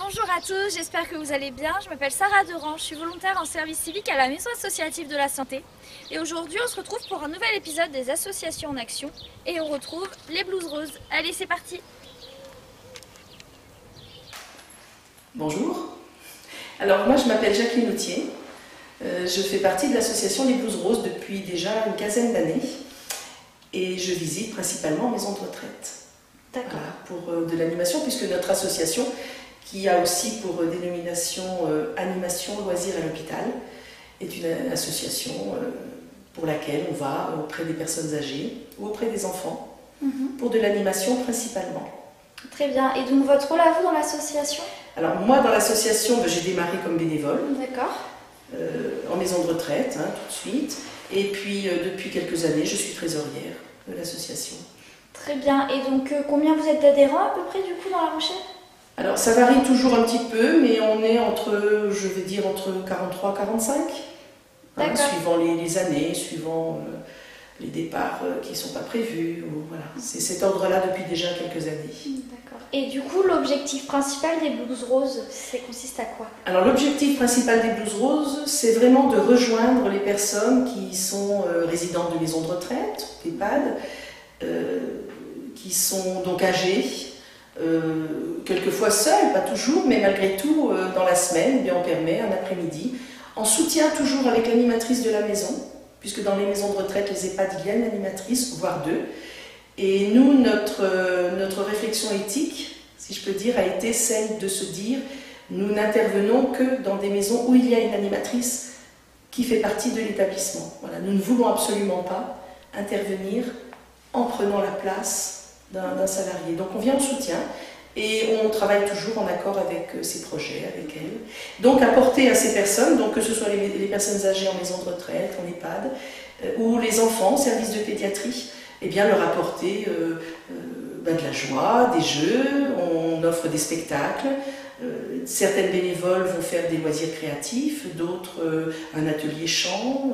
Bonjour à tous, j'espère que vous allez bien. Je m'appelle Sarah Deran, je suis volontaire en service civique à la Maison associative de la santé. Et aujourd'hui, on se retrouve pour un nouvel épisode des associations en action. Et on retrouve les Blues Roses. Allez, c'est parti! Bonjour, alors moi je m'appelle Jacqueline Autier, je fais partie de l'association des Blues Roses depuis déjà une quinzaine d'années et je visite principalement maisons de retraite. D'accord. Voilà, pour de l'animation, puisque notre association, qui a aussi pour dénomination Animation Loisirs à l'hôpital, est une association pour laquelle on va auprès des personnes âgées ou auprès des enfants, pour de l'animation principalement. Très bien, et donc votre rôle à vous dans l'association? Alors moi dans l'association, j'ai démarré comme bénévole. D'accord. En maison de retraite, tout de suite. Et puis depuis quelques années, je suis trésorière de l'association. Très bien, et donc combien vous êtes d'adhérents à peu près du coup dans La Rochelle? Alors ça varie toujours un petit peu, mais on est entre, je vais dire, entre 43 et 45. Suivant les années, suivant les départs qui ne sont pas prévus. Voilà. C'est cet ordre-là depuis déjà quelques années. D'accord. Et du coup, l'objectif principal des Blues Roses, ça consiste à quoi? Alors l'objectif principal des Blues Roses, c'est vraiment de rejoindre les personnes qui sont résidentes de maisons de retraite, d'EHPAD, qui sont donc âgées, quelquefois seules, pas toujours, mais malgré tout, dans la semaine, bien, on permet un après-midi, en soutien toujours avec l'animatrice de la maison, puisque dans les maisons de retraite, les EHPAD, il y a une animatrice, voire deux. Et nous, notre réflexion éthique, si je peux dire, a été celle de se dire, nous n'intervenons que dans des maisons où il y a une animatrice qui fait partie de l'établissement. Voilà, nous ne voulons absolument pas intervenir en prenant la place d'un salarié. Donc on vient en soutien et on travaille toujours en accord avec ces projets, avec elles. Donc apporter à ces personnes, donc que ce soit les personnes âgées en maison de retraite, en EHPAD, ou les enfants en service de pédiatrie, eh bien leur apporter de la joie, des jeux, on offre des spectacles. Certaines bénévoles vont faire des loisirs créatifs, d'autres un atelier chant.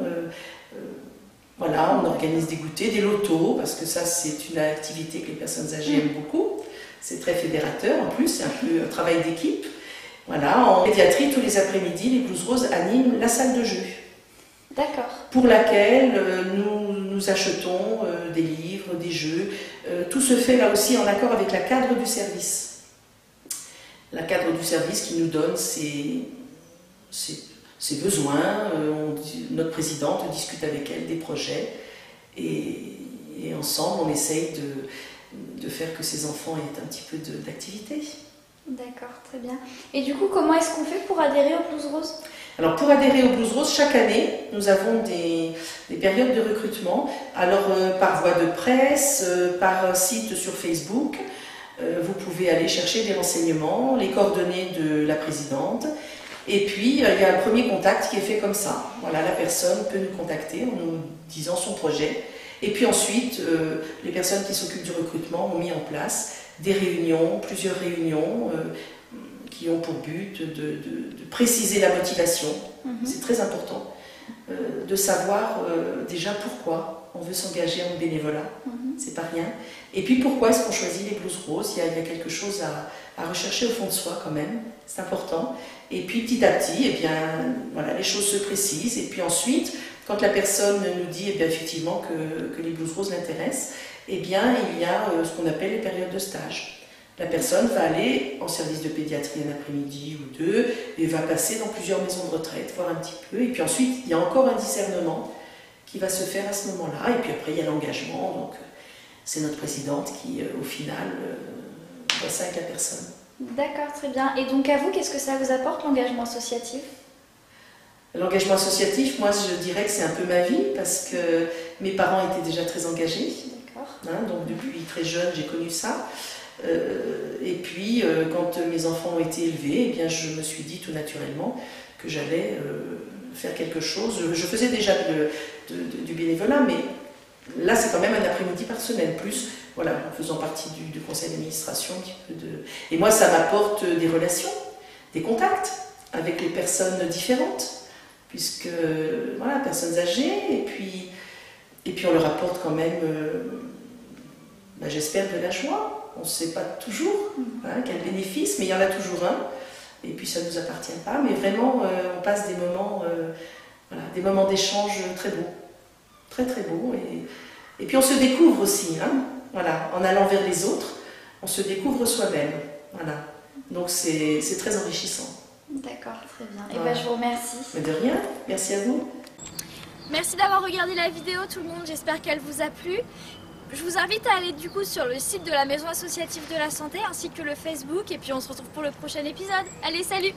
Voilà, on organise des goûters, des lotos, parce que ça c'est une activité que les personnes âgées aiment beaucoup. C'est très fédérateur en plus, c'est un peu un travail d'équipe. Voilà, en pédiatrie, tous les après-midi, les Blues Roses animent la salle de jeu. D'accord. Pour laquelle nous achetons des livres, des jeux. Tout se fait là aussi en accord avec la cadre du service. La cadre du service qui nous donne ses besoins. Notre présidente discute avec elle des projets et ensemble on essaye de faire que ces enfants aient un petit peu d'activité. D'accord, très bien. Et du coup, comment est-ce qu'on fait pour adhérer aux Blues Roses? Alors pour adhérer aux Blues Roses, chaque année, nous avons des périodes de recrutement. Alors par voie de presse, par site sur Facebook, vous pouvez aller chercher des renseignements, les coordonnées de la présidente. Et puis, il y a un premier contact qui est fait comme ça. Voilà, la personne peut nous contacter en nous disant son projet. Et puis ensuite, les personnes qui s'occupent du recrutement ont mis en place des réunions, plusieurs réunions, qui ont pour but de préciser la motivation. C'est très important de savoir déjà pourquoi on veut s'engager en bénévolat. C'est pas rien. Et puis pourquoi est-ce qu'on choisit les Blues Roses? Il y a quelque chose à rechercher au fond de soi quand même. C'est important. Et puis petit à petit, eh bien, voilà, les choses se précisent. Et puis ensuite, quand la personne nous dit eh bien, effectivement que les Blues Roses l'intéressent, eh bien, il y a ce qu'on appelle les périodes de stage. La personne va aller en service de pédiatrie un après-midi ou deux et va passer dans plusieurs maisons de retraite, voir un petit peu. Et puis ensuite, il y a encore un discernement qui va se faire à ce moment-là. Et puis après, il y a l'engagement. Donc, c'est notre présidente qui, au final, voit ça avec la personne. D'accord, très bien. Et donc à vous, qu'est-ce que ça vous apporte l'engagement associatif? L'engagement associatif, moi je dirais que c'est un peu ma vie parce que mes parents étaient déjà très engagés. D'accord. Donc depuis très jeune, j'ai connu ça. Et puis quand mes enfants ont été élevés, eh bien, je me suis dit tout naturellement que j'allais faire quelque chose. Je faisais déjà du bénévolat, mais là c'est quand même un après-midi par semaine, plus voilà, en faisant partie du conseil d'administration. Et moi ça m'apporte des relations, des contacts avec les personnes différentes, puisque voilà, personnes âgées, et puis on leur apporte quand même, j'espère, de la joie. On ne sait pas toujours quel bénéfice, mais il y en a toujours un. et puis ça ne nous appartient pas, mais vraiment on passe des moments, voilà, des moments d'échange très beaux, très très beaux, et puis on se découvre aussi, hein, voilà, en allant vers les autres, on se découvre soi-même, voilà, donc c'est très enrichissant. D'accord, très bien. Et Voilà. je vous remercie. Mais de rien, merci à vous. Merci d'avoir regardé la vidéo tout le monde, j'espère qu'elle vous a plu. Je vous invite à aller du coup sur le site de la Maison Associative de la Santé ainsi que le Facebook et puis on se retrouve pour le prochain épisode. Allez, salut!